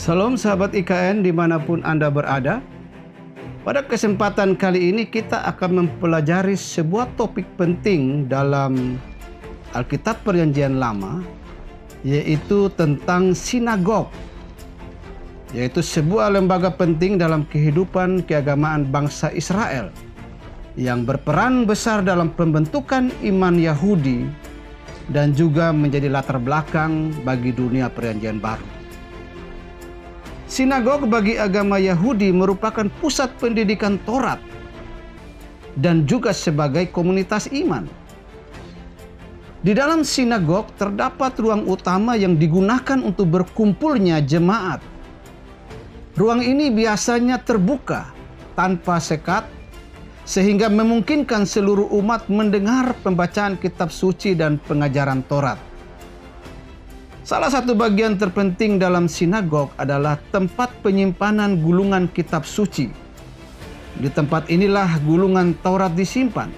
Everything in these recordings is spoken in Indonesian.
Salam sahabat IKN dimanapun Anda berada. Pada kesempatan kali ini kita akan mempelajari sebuah topik penting dalam Alkitab Perjanjian Lama, yaitu tentang sinagog, yaitu sebuah lembaga penting dalam kehidupan keagamaan bangsa Israel yang berperan besar dalam pembentukan iman Yahudi dan juga menjadi latar belakang bagi dunia Perjanjian Baru. Sinagog bagi agama Yahudi merupakan pusat pendidikan Taurat dan juga sebagai komunitas iman. Di dalam sinagog terdapat ruang utama yang digunakan untuk berkumpulnya jemaat. Ruang ini biasanya terbuka tanpa sekat sehingga memungkinkan seluruh umat mendengar pembacaan kitab suci dan pengajaran Taurat. Salah satu bagian terpenting dalam sinagog adalah tempat penyimpanan gulungan kitab suci. Di tempat inilah gulungan Taurat disimpan.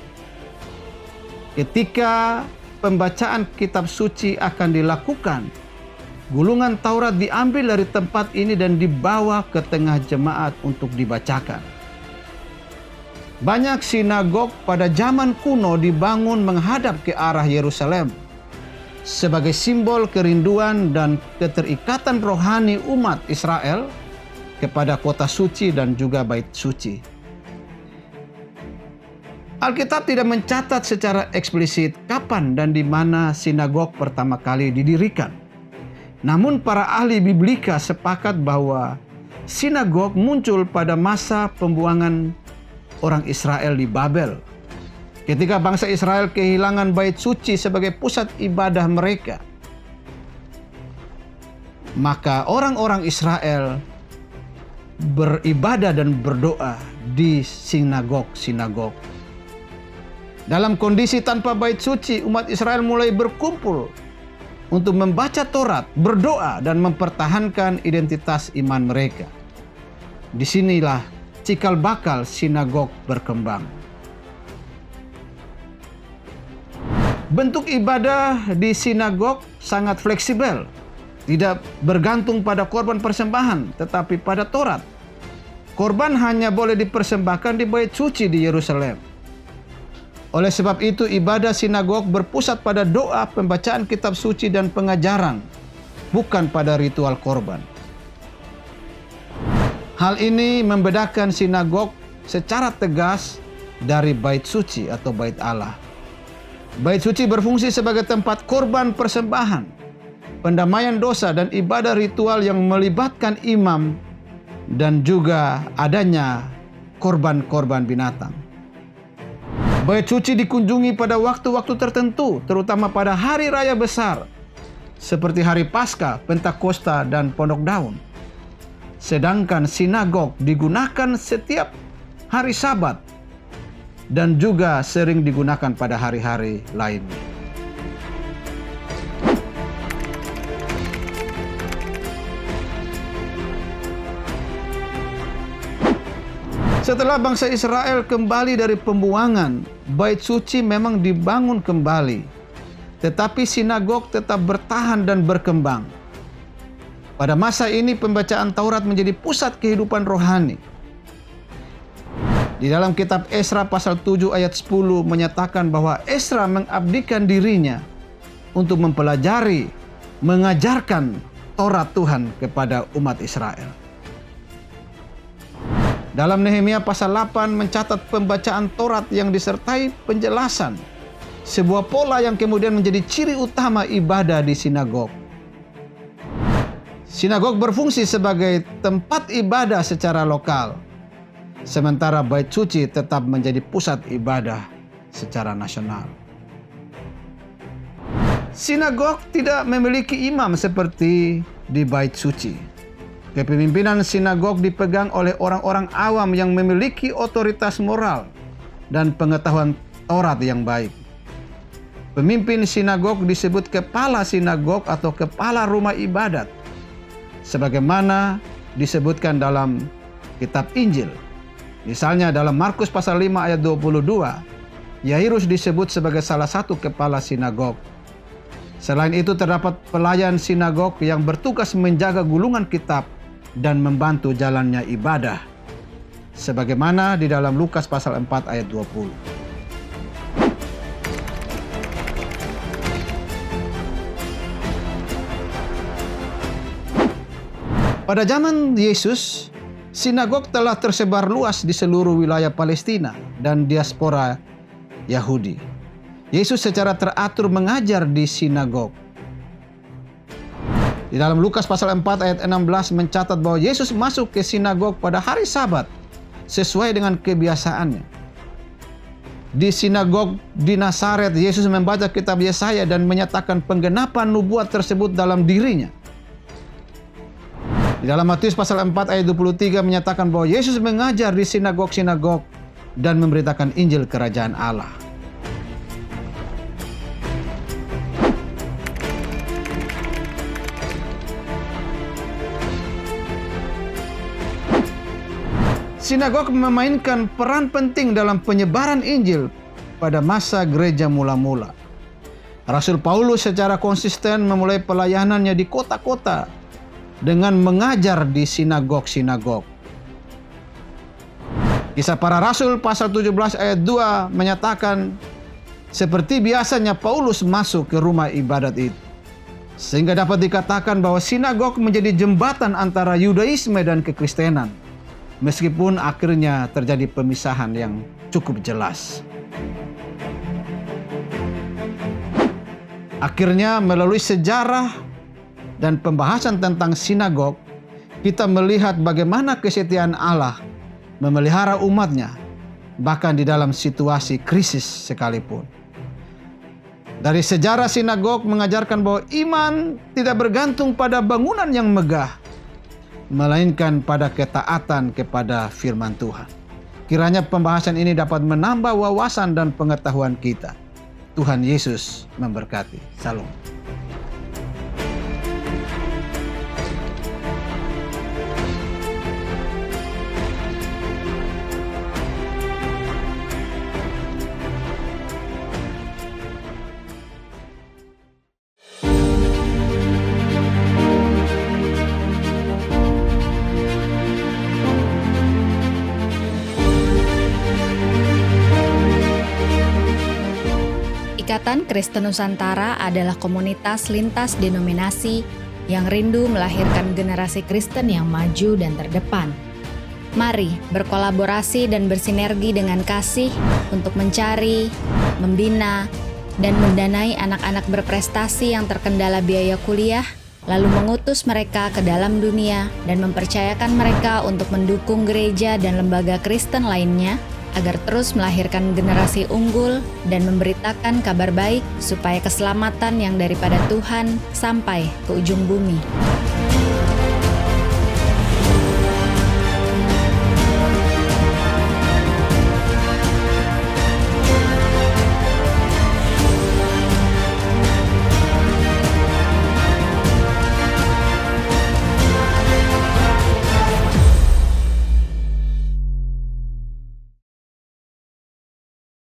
Ketika pembacaan kitab suci akan dilakukan, gulungan Taurat diambil dari tempat ini dan dibawa ke tengah jemaat untuk dibacakan. Banyak sinagog pada zaman kuno dibangun menghadap ke arah Yerusalem sebagai simbol kerinduan dan keterikatan rohani umat Israel kepada kota suci dan juga bait suci. Alkitab tidak mencatat secara eksplisit kapan dan di mana sinagog pertama kali didirikan. Namun para ahli biblika sepakat bahwa sinagog muncul pada masa pembuangan orang Israel di Babel, ketika bangsa Israel kehilangan bait suci sebagai pusat ibadah mereka. Maka orang-orang Israel beribadah dan berdoa di sinagog-sinagog. Dalam kondisi tanpa bait suci, umat Israel mulai berkumpul untuk membaca Taurat, berdoa, dan mempertahankan identitas iman mereka. Disinilah cikal bakal sinagog berkembang. Bentuk ibadah di sinagog sangat fleksibel, tidak bergantung pada korban persembahan, tetapi pada Taurat. Korban hanya boleh dipersembahkan di bait suci di Yerusalem. Oleh sebab itu, ibadah sinagog berpusat pada doa, pembacaan kitab suci, dan pengajaran, bukan pada ritual korban. Hal ini membedakan sinagog secara tegas dari bait suci atau bait Allah. Bait suci berfungsi sebagai tempat korban persembahan, pendamaian dosa, dan ibadah ritual yang melibatkan imam dan juga adanya korban-korban binatang. Bait suci dikunjungi pada waktu-waktu tertentu, terutama pada hari raya besar seperti hari Paskah, Pentakosta, dan Pondok Daun. Sedangkan sinagog digunakan setiap hari Sabat dan juga sering digunakan pada hari-hari lainnya. Setelah bangsa Israel kembali dari pembuangan, bait suci memang dibangun kembali, tetapi sinagog tetap bertahan dan berkembang. Pada masa ini pembacaan Taurat menjadi pusat kehidupan rohani. Di dalam kitab Esra pasal 7 ayat 10 menyatakan bahwa Esra mengabdikan dirinya untuk mempelajari, mengajarkan Taurat Tuhan kepada umat Israel. Dalam Nehemia pasal 8 mencatat pembacaan Taurat yang disertai penjelasan, sebuah pola yang kemudian menjadi ciri utama ibadah di sinagog. Sinagog berfungsi sebagai tempat ibadah secara lokal, sementara bait suci tetap menjadi pusat ibadah secara nasional. Sinagog tidak memiliki imam seperti di bait suci. Kepemimpinan sinagog dipegang oleh orang-orang awam yang memiliki otoritas moral dan pengetahuan Taurat yang baik. Pemimpin sinagog disebut kepala sinagog atau kepala rumah ibadat, sebagaimana disebutkan dalam kitab Injil. Misalnya dalam Markus pasal 5 ayat 22, Yairus disebut sebagai salah satu kepala sinagog. Selain itu terdapat pelayan sinagog yang bertugas menjaga gulungan kitab dan membantu jalannya ibadah, sebagaimana di dalam Lukas pasal 4 ayat 20. Pada zaman Yesus, sinagog telah tersebar luas di seluruh wilayah Palestina dan diaspora Yahudi. Yesus secara teratur mengajar di sinagog. Di dalam Lukas pasal 4 ayat 16 mencatat bahwa Yesus masuk ke sinagog pada hari Sabat sesuai dengan kebiasaannya. Di sinagog di Nazaret, Yesus membaca kitab Yesaya dan menyatakan penggenapan nubuat tersebut dalam dirinya. Di dalam Matius pasal 4 ayat 23 menyatakan bahwa Yesus mengajar di sinagog-sinagog dan memberitakan Injil Kerajaan Allah. Sinagog memainkan peran penting dalam penyebaran Injil pada masa gereja mula-mula. Rasul Paulus secara konsisten memulai pelayanannya di kota-kota dengan mengajar di sinagog-sinagog. Kisah Para Rasul pasal 17 ayat 2 menyatakan seperti biasanya Paulus masuk ke rumah ibadat itu. Sehingga dapat dikatakan bahwa sinagog menjadi jembatan antara Yudaisme dan kekristenan. Meskipun akhirnya terjadi pemisahan yang cukup jelas. Akhirnya melalui sejarah dan pembahasan tentang sinagog, kita melihat bagaimana kesetiaan Allah memelihara umatnya, bahkan di dalam situasi krisis sekalipun. Dari sejarah sinagog mengajarkan bahwa iman tidak bergantung pada bangunan yang megah, melainkan pada ketaatan kepada firman Tuhan. Kiranya pembahasan ini dapat menambah wawasan dan pengetahuan kita. Tuhan Yesus memberkati. Salam. Ikatan Kristen Nusantara adalah komunitas lintas denominasi yang rindu melahirkan generasi Kristen yang maju dan terdepan. Mari berkolaborasi dan bersinergi dengan kasih untuk mencari, membina, dan mendanai anak-anak berprestasi yang terkendala biaya kuliah, lalu mengutus mereka ke dalam dunia dan mempercayakan mereka untuk mendukung gereja dan lembaga Kristen lainnya, agar terus melahirkan generasi unggul dan memberitakan kabar baik supaya keselamatan yang daripada Tuhan sampai ke ujung bumi.